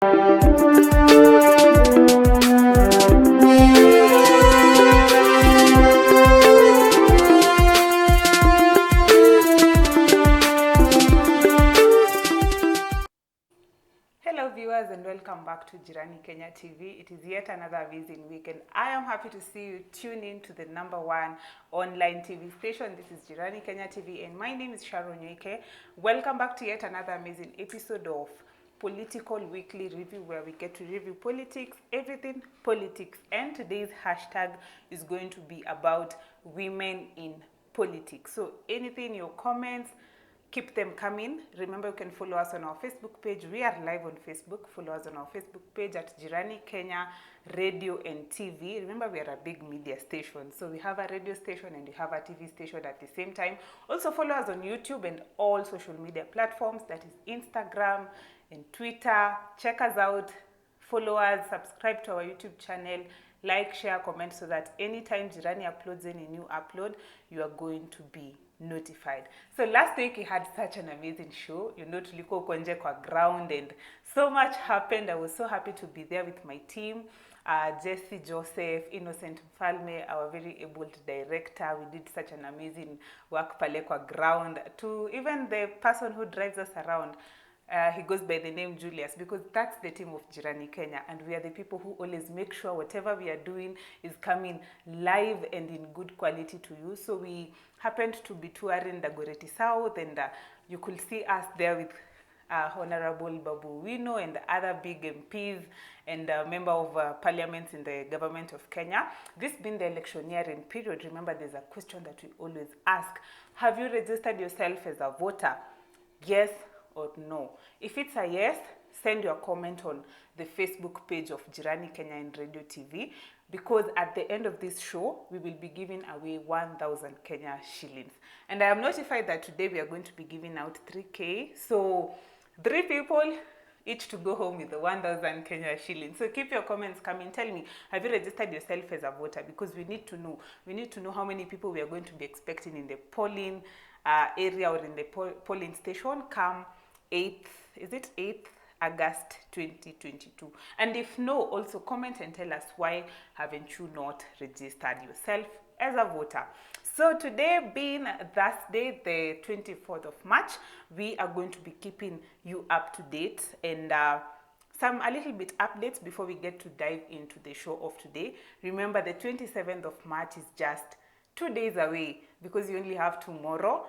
Hello viewers and welcome back to Jirani Kenya TV. It is yet another amazing week and I am happy to see you tune in to the #1 online TV station. This is Jirani Kenya TV and my name is Sharon. Welcome back to yet another amazing episode of Political Weekly Review, where we get to review politics, everything politics. And today's hashtag is going to be about women in politics. So anything, your comments, keep them coming. Remember, you can follow us on our Facebook page. We are live on Facebook. Follow us on our Facebook page at Jirani Kenya Radio and TV. Remember, we are a big media station. So we have a radio station and we have a TV station at the same time. Also follow us on YouTube and all social media platforms. That is Instagram and Twitter. Check us out. Follow us. Subscribe to our YouTube channel. Like, share, comment so that anytime Jirani uploads any new upload, you are going to be notified. So last week we had such an amazing show. Tuliko konje kwa ground and so much happened. I was so happy to be there with my team. Jesse, Joseph, Innocent Mfalme, our very able director. We did such an amazing work pale kwa ground. To even the person who drives us around, he goes by the name Julius, because that's the team of Jirani Kenya, and we are the people who always make sure whatever we are doing is coming live and in good quality to you. So we happened to be touring Dagoretti South, and you could see us there with Honorable Babu Wino and other big MPs and member of parliament in the government of Kenya. This being the electioneering period, remember there's a question that we always ask. Have you registered yourself as a voter? Yes or no? If it's a yes, send your comment on the Facebook page of Jirani Kenya and Radio TV, because at the end of this show, we will be giving away 1,000 Kenya shillings. And I am notified that today we are going to be giving out 3K. So 3 people, each to go home with the 1,000 Kenya shillings. So keep your comments coming. Tell me, have you registered yourself as a voter? Because we need to know. We need to know how many people we are going to be expecting in the polling area or in the polling station come 8th August 2022. And if no, also comment and tell us why haven't you not registered yourself as a voter. So today being Thursday, the 24th of March, we are going to be keeping you up to date and some a little bit updates before we get to dive into the show of today. Remember, the 27th of March is just 2 days away, because you only have tomorrow,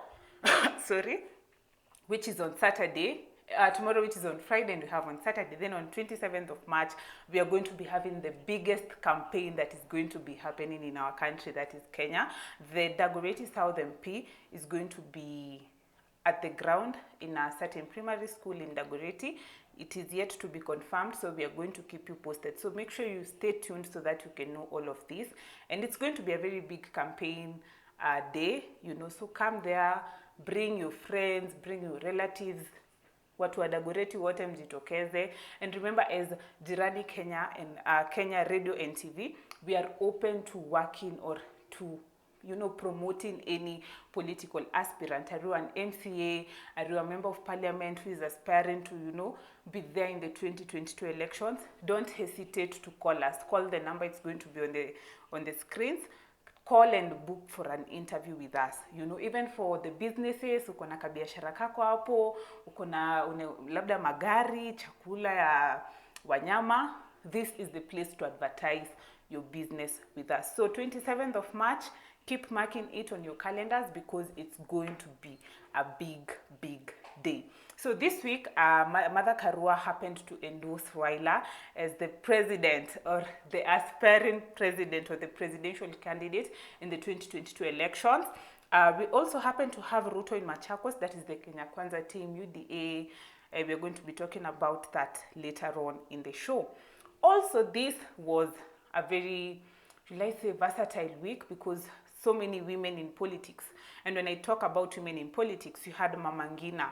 which is on Saturday, tomorrow, which is on Friday, and we have on Saturday. Then on 27th of March, we are going to be having the biggest campaign that is going to be happening in our country, that is Kenya. The Dagoretti South MP is going to be at the ground in a certain primary school in Dagoretti. It is yet to be confirmed, so we are going to keep you posted. So make sure you stay tuned so that you can know all of this. And it's going to be a very big campaign day, so come there, bring your friends, bring your relatives, watu wa Dagoretti wote mjitokeze. And remember, as Jirani Kenya and Kenya Radio and TV, we are open to working or to promoting any political aspirant. Are you an MCA? Are you a member of parliament who is aspiring to, be there in the 2022 elections? Don't hesitate to call us. Call the number, it's going to be on the screens. Call and book for an interview with us. Even for the businesses, uko na kabiashara kako hapo, uko na labda magari, chakula ya wanyama, this is the place to advertise your business with us. So 27th of March, keep marking it on your calendars, because it's going to be a big, big day. So this week, Mother Karua happened to endorse Raila as the president, or the aspiring president, or the presidential candidate in the 2022 elections. We also happen to have Ruto in Machakos, that is the Kenya Kwanza team, UDA. We're going to be talking about that later on in the show. Also, this was a very, versatile week, because so many women in politics. And when I talk about women in politics, you had Mama Ngina,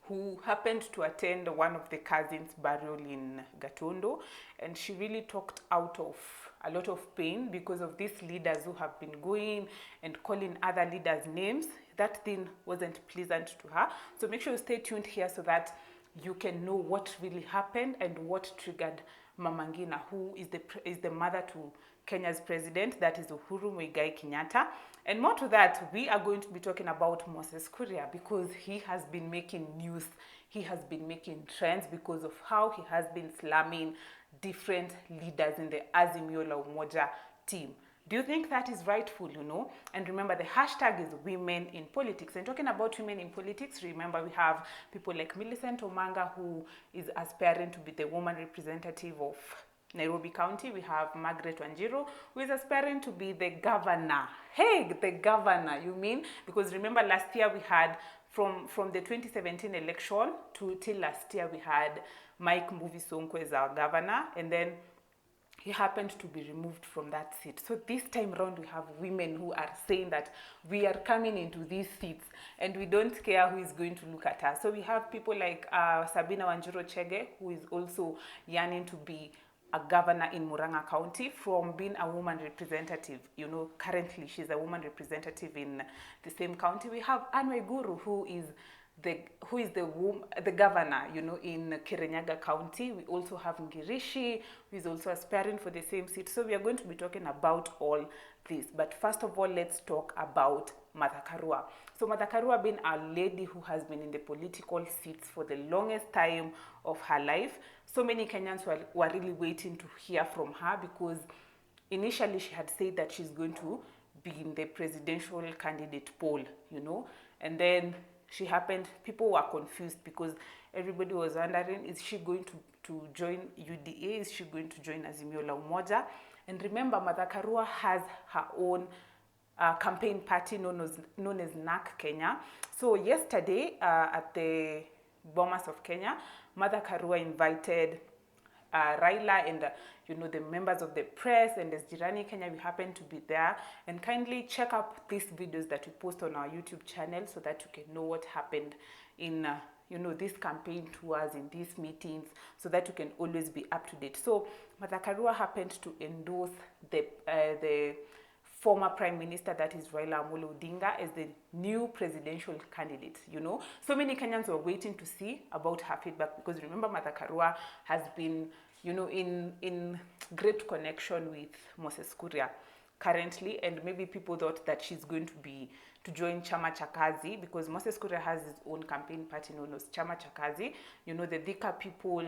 who happened to attend one of the cousins' burial in Gatondo, and she really talked out of a lot of pain because of these leaders who have been going and calling other leaders names. That thing wasn't pleasant to her. So make sure you stay tuned here so that you can know what really happened and what triggered Mama Ngina, who is the mother to Kenya's president, that is Uhuru Muigai Kenyatta. And more to that, we are going to be talking about Moses Kuria, because he has been making news, he has been making trends because of how he has been slamming different leaders in the Azimio la Umoja team. Do you think that is rightful, And remember, the hashtag is women in politics. And talking about women in politics, remember we have people like Millicent Omanga, who is aspiring to be the woman representative of Nairobi County. We have Margaret Wanjiru, who is aspiring to be the governor. Hey, the governor, you mean? Because remember last year we had, from the 2017 election till last year, we had Mike Mbuvi Sonko as our governor, and then he happened to be removed from that seat. So this time around, we have women who are saying that we are coming into these seats and we don't care who is going to look at us. So we have people like Sabina Wanjiru Chege, who is also yearning to be a governor in Murang'a County from being a woman representative. Currently she's a woman representative in the same county. We have Anne Waiguru, who is the governor, in Kirinyaga County. We also have Ngirishi, who is also aspiring for the same seat. So we are going to be talking about all this. But first of all, let's talk about Martha Karua. So Martha Karua being a lady who has been in the political seats for the longest time of her life. So many Kenyans were really waiting to hear from her, because initially she had said that she's going to be in the presidential candidate poll, and then people were confused, because everybody was wondering, is she going to join UDA? Is she going to join Azimio la Umoja? And remember, Martha Karua has her own campaign party known as NARC Kenya. So yesterday at the Bomas of Kenya, Martha Karua invited Raila and the members of the press, and as Jirani Kenya, we happen to be there. And kindly check up these videos that we post on our YouTube channel, so that you can know what happened in these campaign tours, in these meetings, so that you can always be up to date. So Martha Karua happened to endorse the former Prime Minister, that is Raila Amolo Odinga, as the new presidential candidate, So many Kenyans were waiting to see about her feedback, because remember, Martha Karua has been, in great connection with Moses Kuria currently, and maybe people thought that she's going to join Chama cha Kazi, because Moses Kuria has his own campaign party known as Chama cha Kazi. The Thika people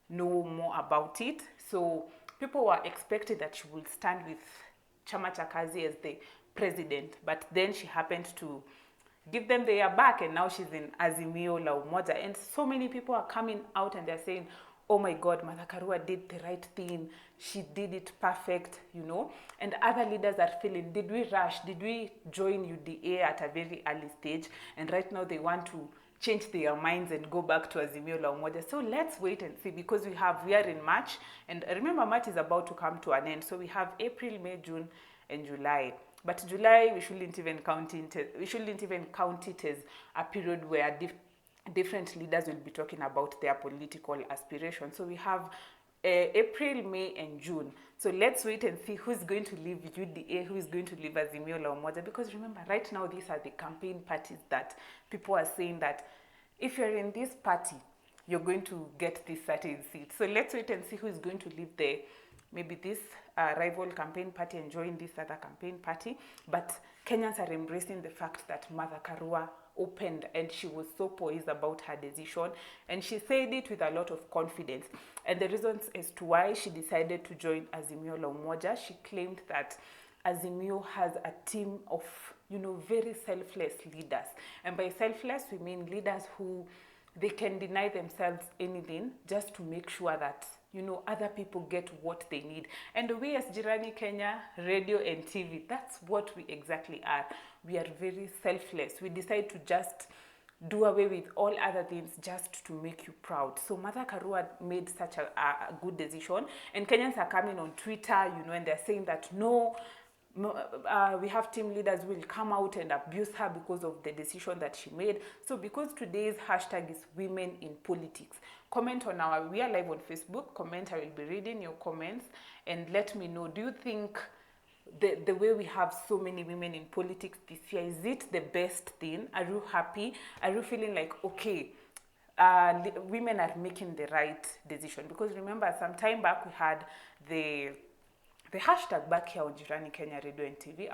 know more about it, so people were expecting that she would stand with Chama cha Kazi as the president, but then she happened to give them their back, and now she's in Azimio la Umoja. And so many people are coming out and they're saying, oh my God, Martha Karua did the right thing, she did it perfect, And other leaders are feeling, did we rush? Did we join UDA at a very early stage? And right now they want to change their minds and go back to Azimio la Umoja. So let's wait and see, because we are in March, and remember, March is about to come to an end. So we have April, May, June, and July. But July, we shouldn't even count it as a period where different leaders will be talking about their political aspirations. So we have April, May, and June. So let's wait and see who's going to leave UDA, who is going to leave Azimio la Umoja. Because remember, right now, these are the campaign parties that people are saying that if you're in this party, you're going to get this certain seat. So let's wait and see who is going to leave maybe this rival campaign party and join this other campaign party. But Kenyans are embracing the fact that Martha Karua opened, and she was so poised about her decision, and she said it with a lot of confidence. And the reasons as to why she decided to join Azimio la Umoja, she claimed that Azimio has a team of very selfless leaders, and by selfless we mean leaders who they can deny themselves anything just to make sure that other people get what they need. And we as Jirani Kenya, radio and TV, that's what we exactly are. We are very selfless. We decide to just do away with all other things just to make you proud. So Martha Karua made such a good decision, and Kenyans are coming on Twitter, and they're saying that no, we have team leaders who will come out and abuse her because of the decision that she made. So because today's hashtag is women in politics, comment on we are live on Facebook, comment, I will be reading your comments, and let me know, do you think the way we have so many women in politics this year, is it the best thing? Are you happy? Are you feeling like, okay, women are making the right decision. Because remember, some time back we had the hashtag back here on Jirani Kenya Radio and TV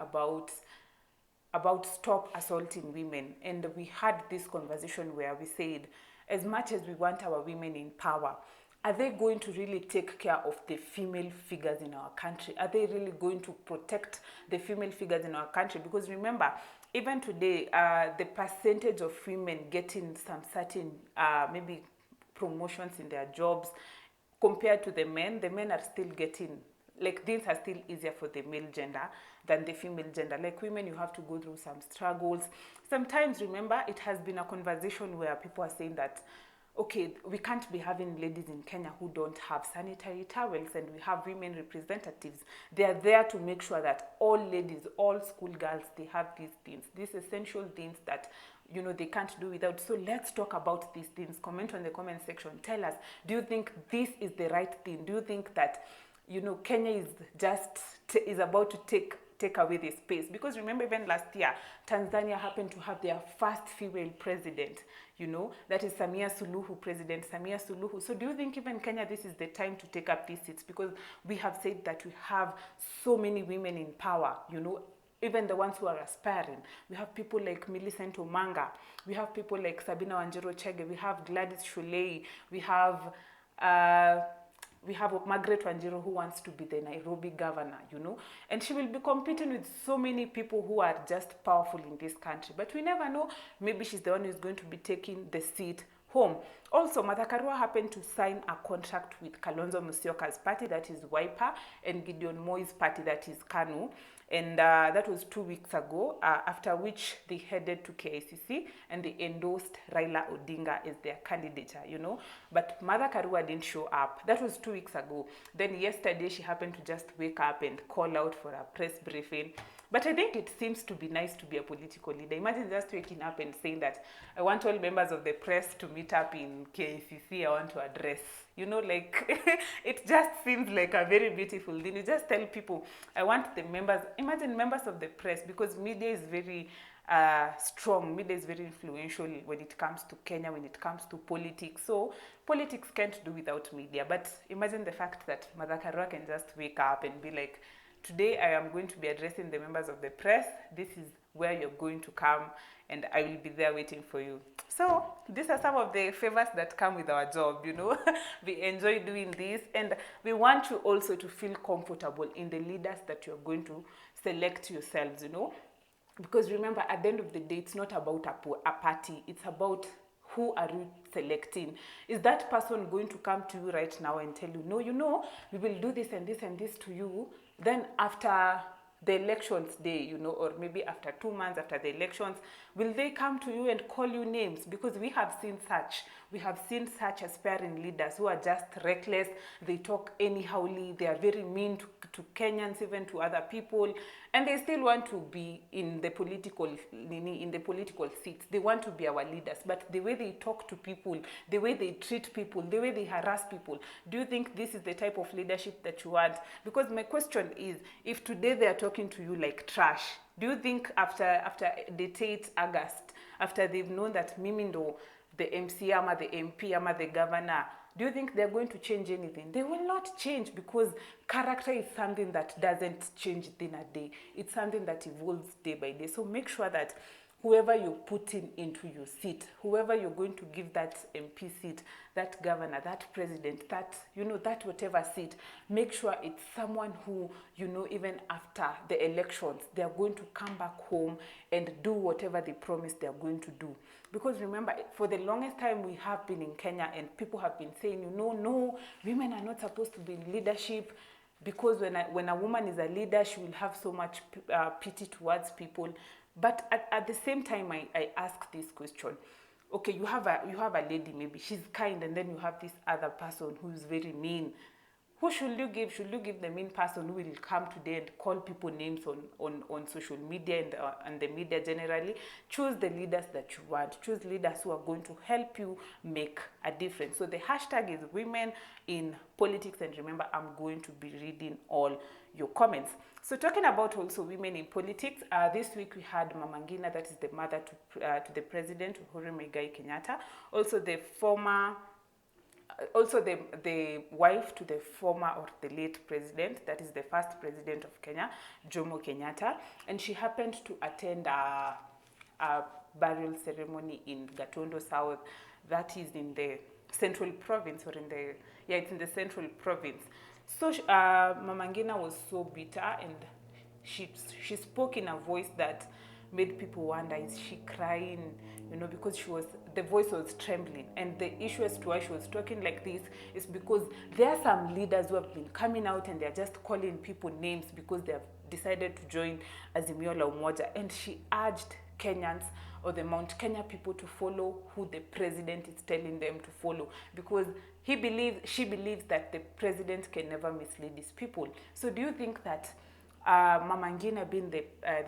about stop assaulting women, and we had this conversation where we said, as much as we want our women in power, are they going to really take care of the female figures in our country? Are they really going to protect the female figures in our country? Because remember, even today, the percentage of women getting some certain maybe promotions in their jobs compared to the men are still getting, like, things are still easier for the male gender than the female gender. Like women, you have to go through some struggles. Sometimes, remember, it has been a conversation where people are saying that, okay, we can't be having ladies in Kenya who don't have sanitary towels, and we have women representatives. They are there to make sure that all ladies, all schoolgirls, they have these things, these essential things that, you know, they can't do without. So let's talk about these things. Comment on the comment section. Tell us, do you think this is the right thing? Do you think that, you know, Kenya is just is about to take away this space? Because remember, even last year, Tanzania happened to have their first female president, you know, that is Samia Suluhu, President Samia Suluhu. So do you think even Kenya, this is the time to take up these seats? Because we have said that we have so many women in power, you know, even the ones who are aspiring. We have people like Millicent Omanga. We have people like Sabina Wanjiru Chege. We have Gladys Shulei. We have Margaret Wanjiru, who wants to be the Nairobi governor, you know, and she will be competing with so many people who are just powerful in this country. But we never know, maybe she's the one who's going to be taking the seat home. Also, Martha Karua happened to sign a contract with Kalonzo Musyoka's party, that is Wiper, and Gideon Moi's party, that is KANU. And that was 2 weeks ago, after which they headed to KICC and they endorsed Raila Odinga as their candidature, you know. But Martha Karua didn't show up. That was 2 weeks ago. Then yesterday, she happened to just wake up and call out for a press briefing. But I think it seems to be nice to be a political leader. Imagine just waking up and saying that, I want all members of the press to meet up in KICC, I want to address. You know, like, it just seems like a very beautiful thing. You just tell people, I want the members, imagine members of the press, because media is very strong. Media is very influential when it comes to Kenya, when it comes to politics. So politics can't do without media. But imagine the fact that Martha Karua can just wake up and be like, today I am going to be addressing the members of the press. This is where you're going to come, and I will be there waiting for you. So these are some of the favors that come with our job, you know. We enjoy doing this, and we want you also to feel comfortable in the leaders that you're going to select yourselves, you know. Because remember, at the end of the day, it's not about a party. It's about who are you selecting. Is that person going to come to you right now and tell you, no, you know, we will do this and this and this to you? Then after the elections day, you know, or maybe after 2 months after the elections, will they come to you and call you names? Because we have seen such aspiring leaders who are just reckless. They talk anyhowly. They are very mean to Kenyans, even to other people, and they still want to be in the political seats. They want to be our leaders, but the way they talk to people, the way they treat people, the way they harass people, do you think this is the type of leadership that you want? Because my question is, if today they are talking to you like trash, do you think after the 8th August, after they've known that Mimindo, the MC, ama the MP, ama the governor, do you think they're going to change anything? They will not change, because character is something that doesn't change within a day. It's something that evolves day by day. So make sure that whoever you're putting into your seat, whoever you're going to give that MP seat, that governor, that president, that, you know, that whatever seat, make sure it's someone who, you know, even after the elections, they're going to come back home and do whatever they promised they're going to do. Because remember, for the longest time we have been in Kenya, and people have been saying, you know, no, women are not supposed to be in leadership, because when a woman is a leader, she will have so much pity towards people. But at the same time, I ask this question. Okay, you have a lady, maybe she's kind, and then you have this other person who's very mean. who should you give? Should you give the main person who will come today and call people names on social media and the media generally? Choose the leaders that you want. Choose leaders who are going to help you make a difference. So the hashtag is women in politics, and remember, I'm going to be reading all your comments. So talking about also women in politics, this week we had Mama Ngina, that is the mother to the president, Uhuru Muigai Kenyatta, also the wife to the former or the late president, that is the first president of Kenya, Jomo Kenyatta, and she happened to attend a burial ceremony in Gatondo South, that is in the Central Province, or it's in the Central Province. So Mama Ngina was so bitter, and she spoke in a voice that made people wonder, is she crying? Because the voice was trembling. And the issue as to why she was talking like this is because there are some leaders who have been coming out and they're just calling people names because they have decided to join Azimio la Umoja. And she urged Kenyans or the Mount Kenya people to follow who the president is telling them to follow, because she believes that the president can never mislead his people. So do you think that Mama Ngina being the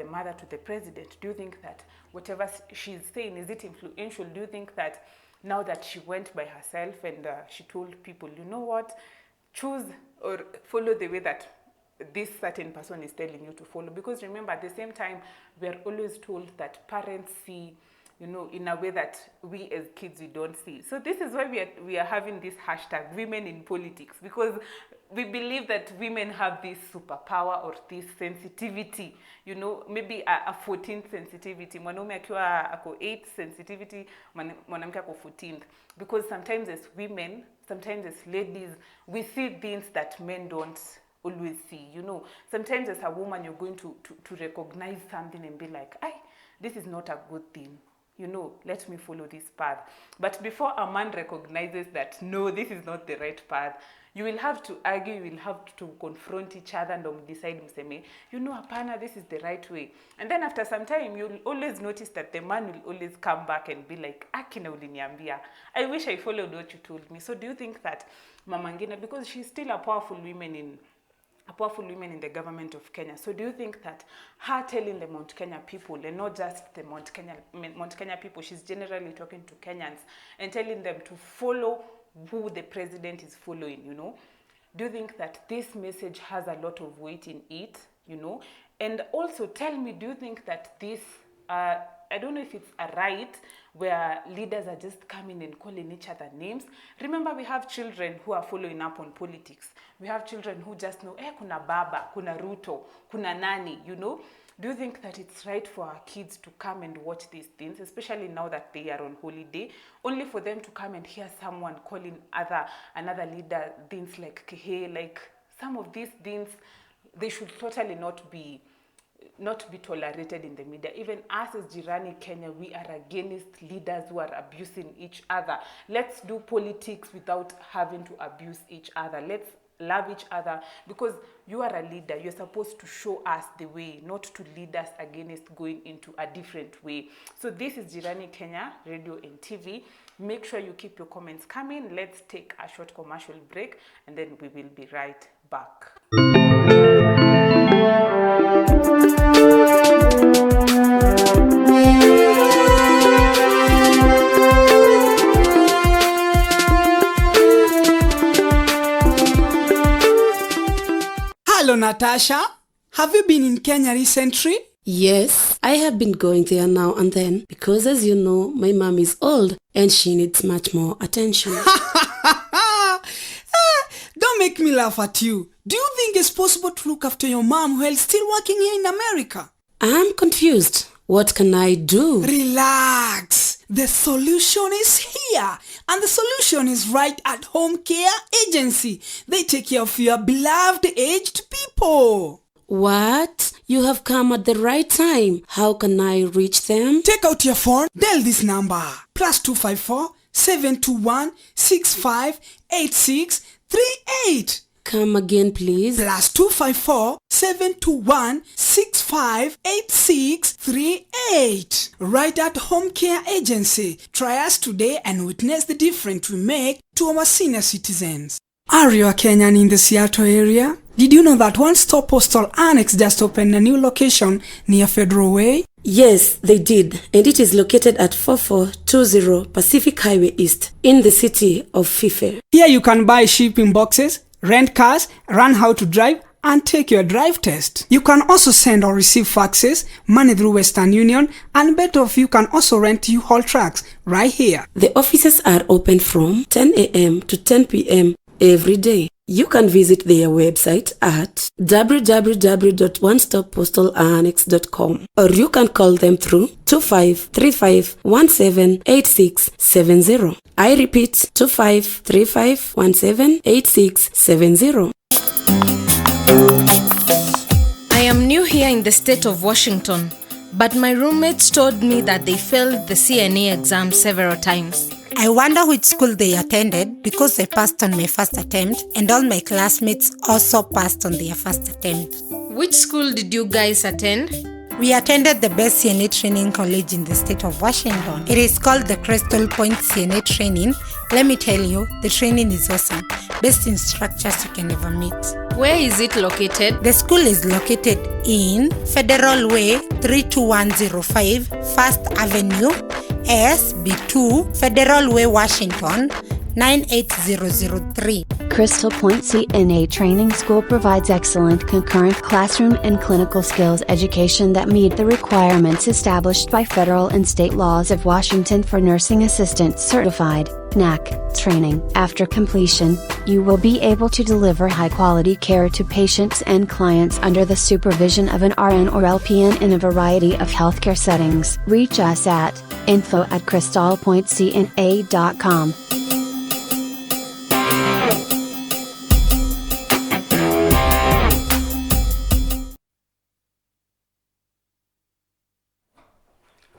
mother to the president, do you think that whatever she's saying, is it influential? Do you think that now that she went by herself and she told people, you know what, choose or follow the way that this certain person is telling you to follow? Because remember, at the same time, we are always told that parents see, in a way that we as kids, we don't see. So this is why we are having this hashtag, women in politics, because we believe that women have this superpower or this sensitivity, maybe a 14th sensitivity. Mwanaume akiwa ako 8th sensitivity, mwanamke ako 14th. Because sometimes as women, sometimes as ladies, we see things that men don't always see. Sometimes as a woman, you're going to recognize something and be like, this is not a good thing. Let me follow this path. But before a man recognizes that, no, this is not the right path, you will have to argue, you will have to confront each other and decide, apana, this is the right way. And then after some time, you'll always notice that the man will always come back and be like, akina uliniambia, I wish I followed what you told me. So do you think that Mama Ngina, because she's still a powerful woman in the government of Kenya, so do you think that her telling the Mount Kenya people, and not just the Mount Kenya people, she's generally talking to Kenyans and telling them to follow who the president is following, do you think that this message has a lot of weight in it, And also tell me, do you think that this, I don't know if it's a right where leaders are just coming and calling each other names. Remember, we have children who are following up on politics. We have children who just know, kuna baba, kuna Ruto, kuna nani, Do you think that it's right for our kids to come and watch these things, especially now that they are on holiday, only for them to come and hear someone calling another leader things like Kehe, like some of these things, they should totally not be tolerated in the media. Even us as Jirani Kenya, we are against leaders who are abusing each other. Let's do politics without having to abuse each other. Let's love each other, because you are a leader. You're supposed to show us the way, not to lead us against going into a different way. So this is Jirani Kenya Radio and TV. Make sure you keep your comments coming. Let's take a short commercial break and then we will be right back. Hello, Natasha. Have you been in Kenya recently? Yes, I have been going there now and then because, as you know, my mom is old and she needs much more attention. Don't make me laugh at you. Do you think it's possible to look after your mom while still working here in America? I'm confused. What can I do? Relax. The solution is here. And the solution is right at Home Care Agency. They take care of your beloved aged people. What? You have come at the right time. How can I reach them? Take out your phone. Dial this number. +254 721 6586 38. Come again, please. +254 721 6586 38. Right at Home Care Agency. Try us today and witness the difference we make to our senior citizens. Are you a Kenyan in the Seattle area? Did you know that One Stop Postal Annex just opened a new location near Federal Way? Yes, they did, and it is located at 4420 Pacific Highway East in the city of Fife. Here you can buy shipping boxes, rent cars, learn how to drive, and take your drive test. You can also send or receive faxes, money through Western Union, and better of you can also rent U-Haul trucks right here. The offices are open from 10 a.m. to 10 p.m. every day. You can visit their website at www.onestoppostalannex.com or you can call them through 2535178670. I repeat, 2535178670. I am new here in the state of Washington, but my roommates told me that they failed the CNA exam several times. I wonder which school they attended because I passed on my first attempt and all my classmates also passed on their first attempt. Which school did you guys attend? We attended the best CNA training college in the state of Washington. It is called the Crystal Point CNA Training. Let me tell you, the training is awesome. Best instructors you can ever meet. Where is it located? The school is located in Federal Way 32105 First Avenue, SB2, Federal Way, Washington 98003. Crystal Point CNA Training School provides excellent concurrent classroom and clinical skills education that meet the requirements established by federal and state laws of Washington for nursing assistant certified NAC training. After completion, you will be able to deliver high-quality care to patients and clients under the supervision of an RN or LPN in a variety of healthcare settings. Reach us at info@crystalpointcna.com.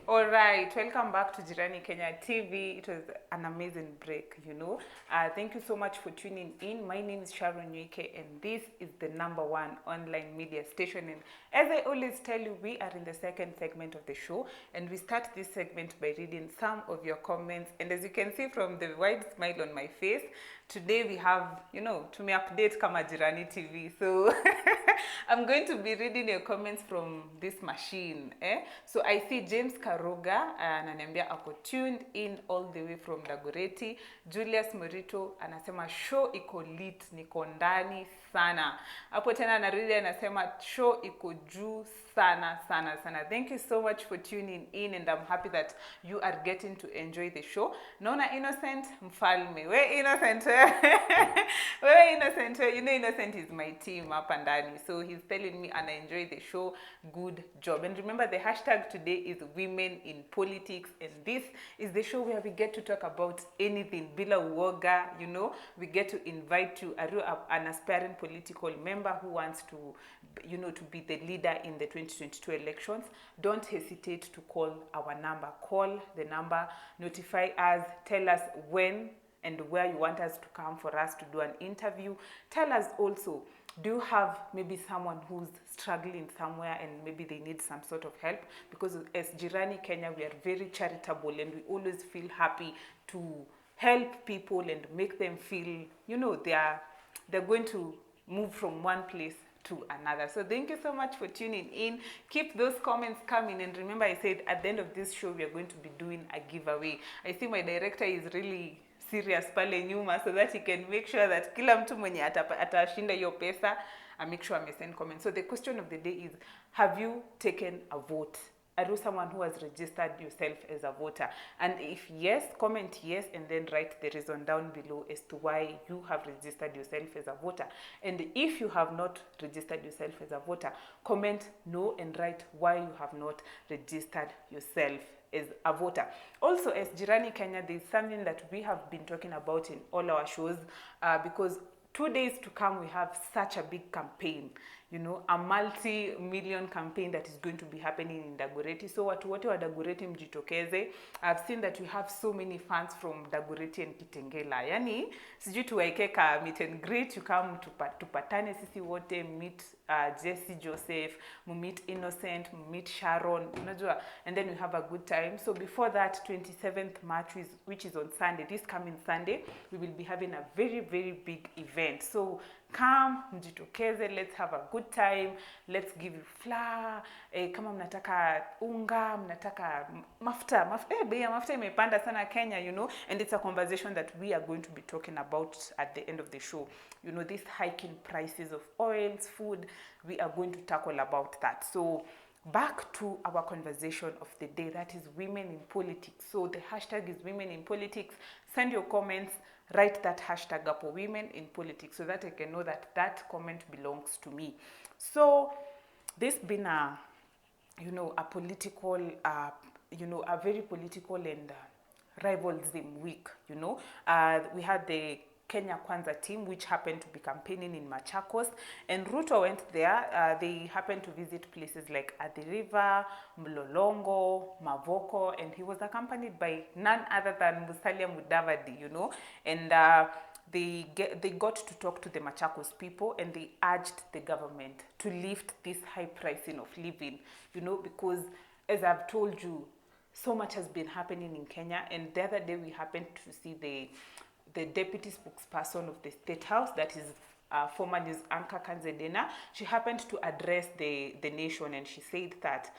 All right, welcome back to Jirani Kenya TV. It was an amazing break, Thank you so much for tuning in. My name is Sharon, and this is the #1 online media station. And as I always tell you, we are in the second segment of the show, and we start this segment by reading some of your comments. And as you can see from the wide smile on my face, today we have, to me update kama Jirani TV. So I'm going to be reading your comments from this machine. So I see James Karuga ananiambia ako tuned in all the way from Dagoretti. Julius Morito anasema show iko lit, niko ndani sana. Hapo tena narudi anasema show iko juu sana. Thank you so much for tuning in, and I'm happy that you are getting to enjoy the show. Naona Innocent Mfalme. Wewe Innocent. Wewe Innocent. Innocent is my team hapa ndani. So he's telling me and I enjoy the show. Good job. And remember, the hashtag today is Women in Politics, and this is the show where we get to talk about anything bila uoga. We get to invite you an aspiring political member who wants to to be the leader in the 2022 elections. Don't hesitate to call our number. Call the number, notify us, tell us when and where you want us to come for us to do an interview. Tell us also, do you have maybe someone who's struggling somewhere and maybe they need some sort of help? Because as Jirani Kenya, we are very charitable and we always feel happy to help people and make them feel, they're going to move from one place to another. So thank you so much for tuning in. Keep those comments coming, and remember I said at the end of this show we are going to be doing a giveaway. I think my director is really serious pale nyuma so that he can make sure that kila mtu mwenye atashinda hiyo pesa make sure send comments. So the question of the day is, have you taken a vote? Are you someone who has registered yourself as a voter? And if yes, comment yes and then write the reason down below as to why you have registered yourself as a voter. And if you have not registered yourself as a voter, comment no and write why you have not registered yourself as a voter. Also, as Jirani Kenya, there's something that we have been talking about in all our shows because 2 days to come we have such a big campaign. you know, a multi-million campaign that is going to be happening in Dagoretti. So watu wote wa Dagoretti mjitokeze. I've seen that we have so many fans from Dagoretti and Kitengela. Yani, sijui tuwaeke ka meet and greet, you come tupatane sisi wote, meet Jesse Joseph, meet Innocent, meet Sharon, unajua, and then we have a good time. So before that, 27th March, which is on Sunday, this coming Sunday, we will be having a very, very big event. So come, mjitokeze, let's have a good time, let's give you flour, kama mnataka unga, mnataka mafuta, bei ya mafuta imepanda sana Kenya, you know, and it's a conversation that we are going to be talking about at the end of the show. You know, these hiking prices of oils, food, we are going to tackle about that. So back to our conversation of the day, that is women in politics. So the hashtag is women in politics. Send your comments, write that hashtag up for women in politics so that I can know that that comment belongs to me. So this been a, you know, a political, you know, a very political and rivalsome week, you know. We had the Kenya Kwanza team, which happened to be campaigning in Machakos, and Ruto went there. They happened to visit places like Athi River, Mlolongo, Mavoko, and he was accompanied by none other than Musalia Mudavadi, you know, and they got to talk to the Machakos people, and they urged the government to lift this high pricing of living, you know, because as I've told you, so much has been happening in Kenya. And the other day we happened to see the deputy spokesperson of the State House, that is former news anchor Kanzedena. She happened to address the nation, and she said that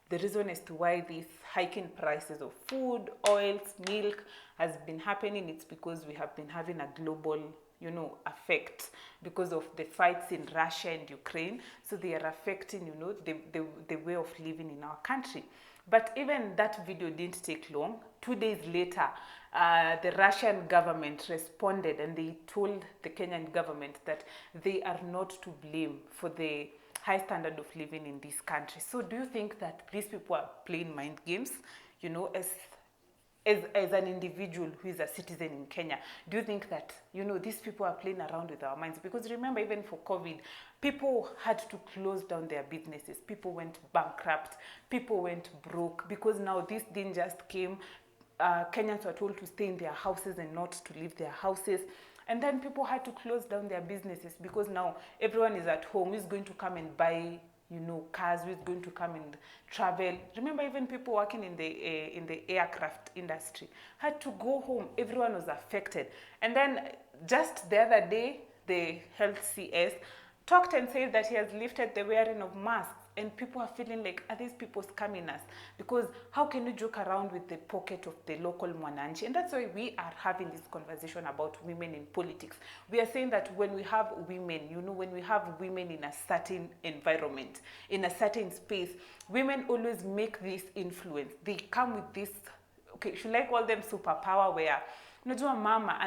the reason as to why these hiking prices of food, oils, milk has been happening, it's because we have been having a global, you know, effect because of the fights in Russia and Ukraine. So they are affecting, you know, the way of living in our country. But even that video didn't take long. 2 days later, the Russian government responded, and they told the Kenyan government that they are not to blame for the high standard of living in this country. So do you think that these people are playing mind games, you know, as an individual who is a citizen in Kenya? Do you think that, you know, these people are playing around with our minds? Because remember, even for COVID, people had to close down their businesses. People went bankrupt. People went broke, because now this didn't just came. Kenyans were told to stay in their houses and not to leave their houses. And then people had to close down their businesses, because now everyone is at home. Who's going to come and buy, you know, cars? Who's going to come and travel? Remember, even people working in the aircraft industry had to go home. Everyone was affected. And then just the other day, the health CS talked and said that he has lifted the wearing of masks, and people are feeling like, are these people scamming us? Because how can you joke around with the pocket of the local mwananchi? And that's why we are having this conversation about women in politics. We are saying that when we have women, you know, when we have women in a certain environment, in a certain space, women always make this influence. They come with this, okay, should I call them superpower, where unajua mama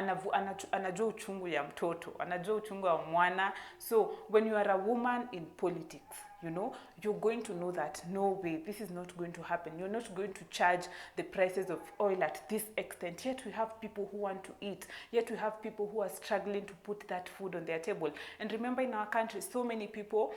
anajua uchungu ya mtoto, anajua uchungu ya mwana. So when you are a woman in politics, you know, you're going to know that no way, this is not going to happen. You're not going to charge the prices of oil at this extent. Yet we have people who want to eat. Yet we have people who are struggling to put that food on their table. And remember, in our country, so many people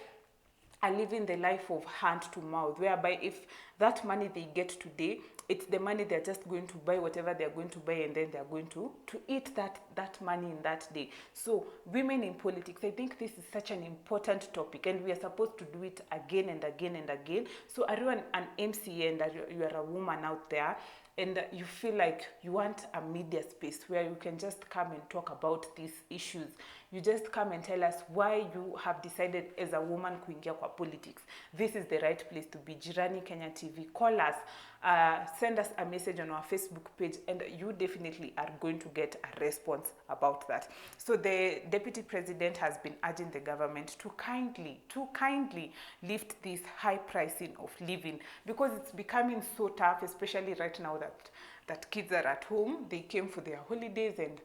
are living the life of hand to mouth, whereby if that money they get today, it's the money they're just going to buy whatever they're going to buy, and then they're going to eat that money in that day. So women in politics, I think this is such an important topic, and we are supposed to do it again and again and again. So are you an MCA and you are a woman out there, and you feel like you want a media space where you can just come and talk about these issues? You just come and tell us why you have decided as a woman kuingia kwa politics. This is the right place to be. Jirani Kenya TV, call us, send us a message on our Facebook page, and you definitely are going to get a response about that. So the Deputy President has been urging the government to kindly lift this high pricing of living, because it's becoming so tough, especially right now that kids are at home. They came for their holidays, and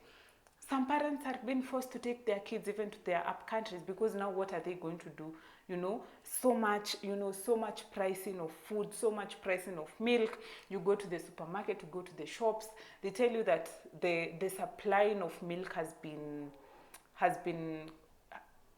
some parents are being forced to take their kids even to their up countries, because now what are they going to do? You know, so much pricing of food, so much pricing of milk. You go to the supermarket, you go to the shops, they tell you that the supplying of milk has been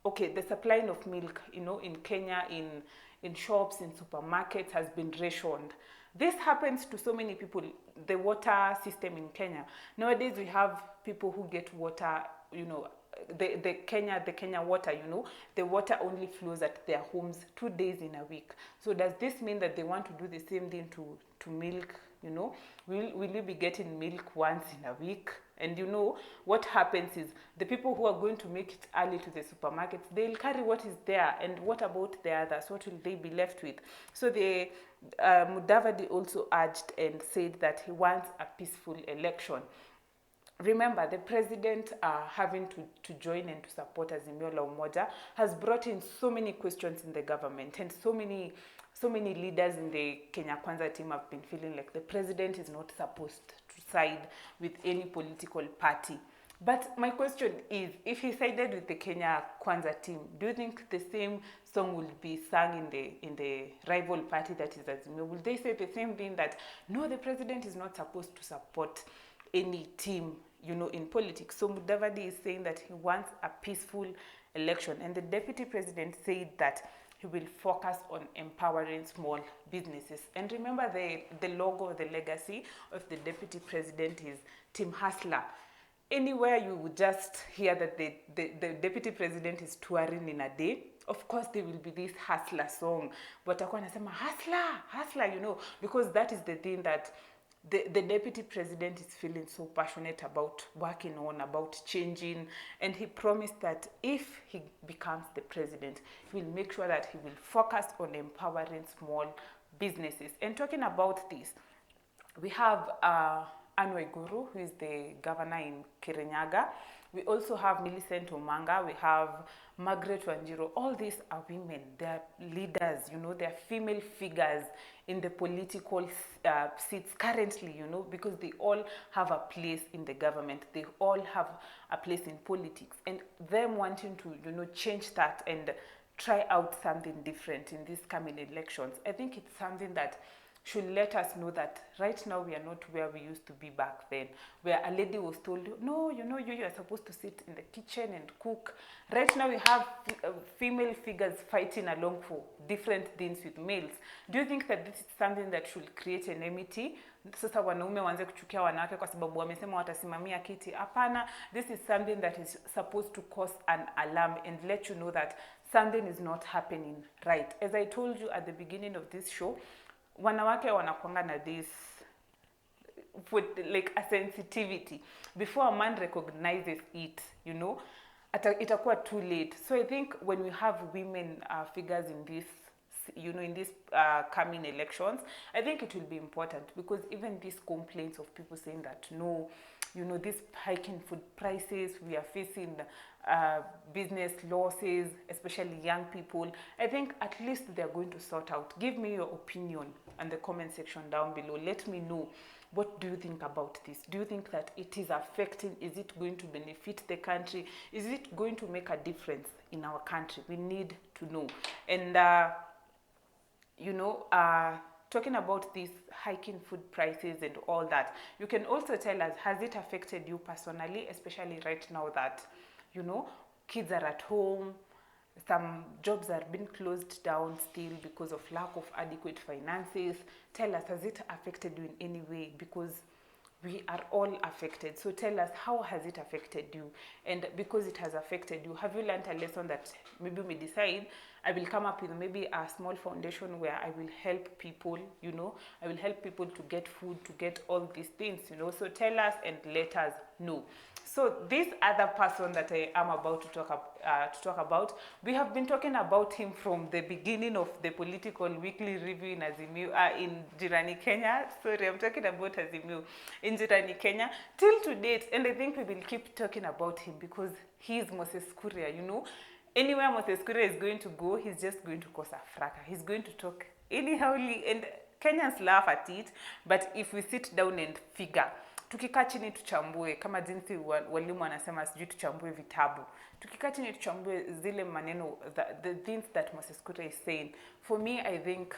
okay, the supply of milk, in Kenya, in shops, in supermarkets has been rationed. This happens to so many people. The water system in Kenya. Nowadays we have people who get water, the Kenya water, the water only flows at their homes 2 days in a week. So does this mean that they want to do the same thing to milk? Will you be getting milk once in a week? And what happens is the people who are going to make it early to the supermarkets, they'll carry what is there, and what about the others? What will they be left with? So the Mudavadi also urged and said that he wants a peaceful election. Remember, the president having to join and to support Azimio la Umoja has brought in so many questions in the government, and so many leaders in the Kenya Kwanza team have been feeling like the president is not supposed to side with any political party. But my question is, if he sided with the Kenya Kwanza team, do you think the same song will be sung in the rival party that is Azimio? Will they say the same thing, that no, the president is not supposed to support any team, in politics? So Mudavadi is saying that he wants a peaceful election, and the deputy president said that he will focus on empowering small businesses. And remember, the logo, the legacy of the deputy president is Team Hustler. Anywhere you would just hear that the deputy president is touring in a day, of course there will be this hustler song. But I want to say, hustler, because that is the thing that the deputy president is feeling so passionate about working on, about changing, and he promised that if he becomes the president, he will make sure that he will focus on empowering small businesses. And talking about this, we have Anwe Guru, who is the governor in Kirinyaga. We also have Millicent Omanga, we have Margaret Wanjiru. All these are women. They are leaders, they are female figures in the political seats currently, because they all have a place in the government. They all have a place in politics. And them wanting to, change that and try out something different in these coming elections, I think it's something that should let us know that right now we are not where we used to be back then, where a lady was told, no, you are supposed to sit in the kitchen and cook. Right now we have female figures fighting along for different things with males. Do you think that this is something that should create an enmity? Sasa wanaume waanze kuchukia wanawake kwa sababu wamesema watasimamia kiti. Hapana, this is something that is supposed to cause an alarm and let you know that something is not happening right. As I told you at the beginning of this show, wanawake wanakuanga na this like a sensitivity. Before a man recognizes it, itakuwa too late. So I think when we have women figures in this, in these coming elections, I think it will be important, because even these complaints of people saying that no, this hike in food prices, we are facing business losses, especially young people, I think at least they're going to sort out. Give me your opinion in the comment section down below. Let me know, what do you think about this? Do you think that it is affecting? Is it going to benefit the country? Is it going to make a difference in our country? We need to know. And talking about these hiking food prices and all that, you can also tell us, has it affected you personally, especially right now that, kids are at home, some jobs are being closed down still because of lack of adequate finances? Tell us, has it affected you in any way? Because we are all affected. So tell us, how has it affected you? And because it has affected you, have you learned a lesson that maybe we decide, I will come up with maybe a small foundation where I will help people, I will help people to get food, to get all these things, So tell us and let us know. So this other person that I am about to talk about, we have been talking about him from the beginning of the political weekly review in Azimio, in Jirani Kenya. Sorry, I'm talking about Azimio in Jirani Kenya till to date, and I think we will keep talking about him because he is Moses Kuria. Anywhere Moses Kuria is going to go, he's just going to cause a fracas. He's going to talk anyhowly, and Kenyans laugh at it. But if we sit down and figure, tukikaa chini tuchambue, kama jinsi walimu wanasema sijui tuchambue vitabu, tukikaa chini tuchambue zile maneno, the things that Moses Kuria is saying, for me, I think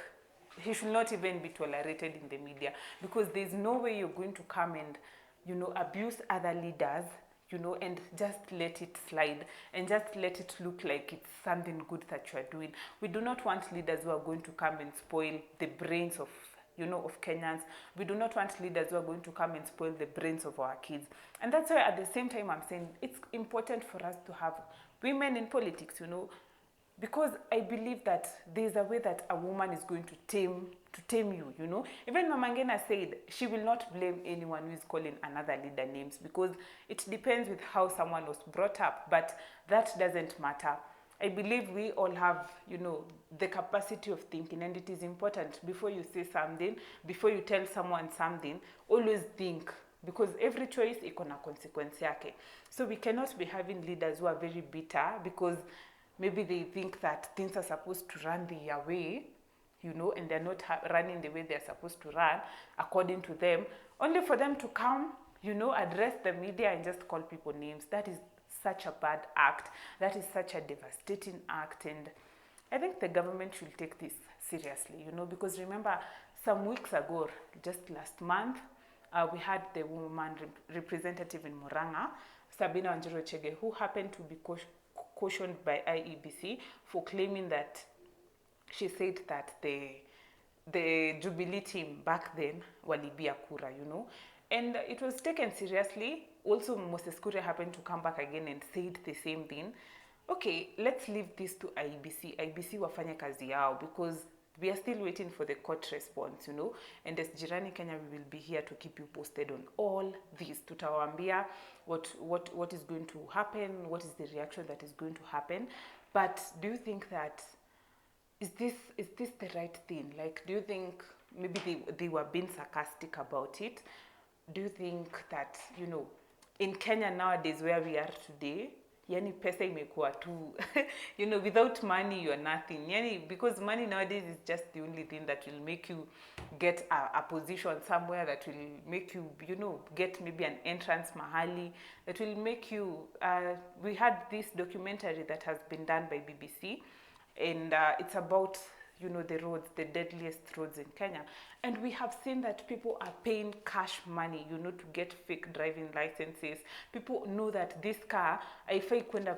he should not even be tolerated in the media, because there's no way you're going to come and, abuse other leaders, you know, and just let it slide and just let it look like it's something good that you are doing. We do not want leaders who are going to come and spoil the brains of, you know, of Kenyans. We do not want leaders who are going to come and spoil the brains of our kids. And that's why at the same time I'm saying it's important for us to have women in politics, you know, because I believe that there's a way that a woman is going to tame you, you know. Even Mama Ngina said she will not blame anyone who is calling another leader names, because it depends with how someone was brought up, but that doesn't matter. I believe we all have, you know, the capacity of thinking, and it is important before you say something, before you tell someone something, always think, because every choice iko na consequence yake. So we cannot be having leaders who are very bitter because maybe they think that things are supposed to run their way, you know, and they're not running the way they're supposed to run according to them, only for them to come, you know, address the media and just call people names. That is such a bad act. That is such a devastating act. And I think the government should take this seriously, you know, because remember, some weeks ago, just last month, we had the woman representative in Murang'a, Sabina Wanjiru Chege, who happened to be cautioned by IEBC for claiming that she said that the Jubilee team back then walibia kura, you know, and it was taken seriously. Also, Moses Kuria happened to come back again and said the same thing. Okay, let's leave this to IEBC. IEBC wafanye kazi yao, because we are still waiting for the court response, you know, and as Jirani Kenya, we will be here to keep you posted on all this. Tutawaambia what is going to happen, what is the reaction that is going to happen. But do you think that is this the right thing? Like, do you think maybe they were being sarcastic about it? Do you think that, you know, in Kenya nowadays where we are today, yani pesa imekuwa tu, you know, without money you are nothing. Yani, because money nowadays is just the only thing that will make you get a position somewhere, that will make you, you know, get maybe an entrance mahali, that will make you, we had this documentary that has been done by BBC, and it's about, you know, the roads, the deadliest roads in Kenya. And we have seen that people are paying cash money, you know, to get fake driving licenses. People know that this car, if I could,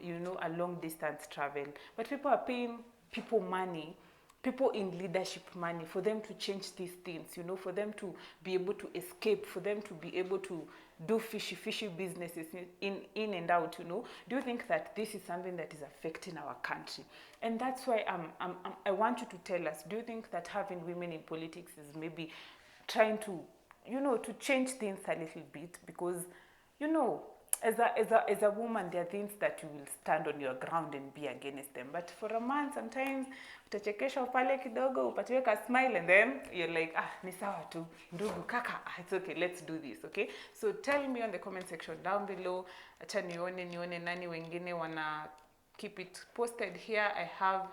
you know, a long distance travel, but people are paying people money, people in leadership money, for them to change these things, you know, for them to be able to escape, for them to be able to do fishy businesses in and out, you know. Do you think that this is something that is affecting our country? And that's why I want you to tell us, do you think that having women in politics is maybe trying to, you know, to change things a little bit? Because, you know, as a woman, there are things that you will stand on your ground and be against them. But for a man, sometimes utachekesha pale kidogo, upatiwe ka smile, and then you're like, ni sawa tu, ndugu kaka, it's okay, let's do this, okay? So tell me on the comment section down below. Acha nione nani wengine wana keep it posted here. I have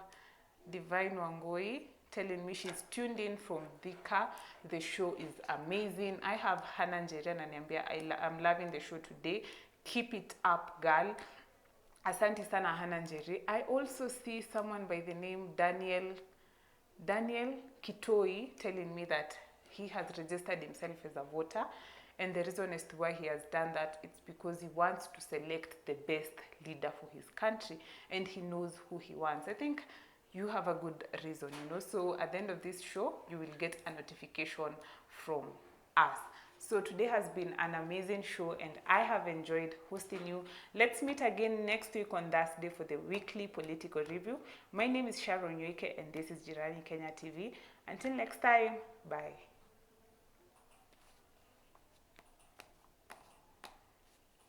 Divine Wangoi telling me she's tuned in from Thika. The show is amazing. I have Hannah Njeri ananiambia I'm loving the show today. Keep it up, girl. Asante sana Hannah Njeri. I also see someone by the name Daniel Kitoi telling me that he has registered himself as a voter, and the reason as to why he has done that, it's because he wants to select the best leader for his country, and he knows who he wants. I think you have a good reason, you know. So at the end of this show, you will get a notification from us. So today has been an amazing show, and I have enjoyed hosting you. Let's meet again next week on Thursday for the weekly political review. My name is Sharon, and this is Jirani Kenya TV. Until next time, bye.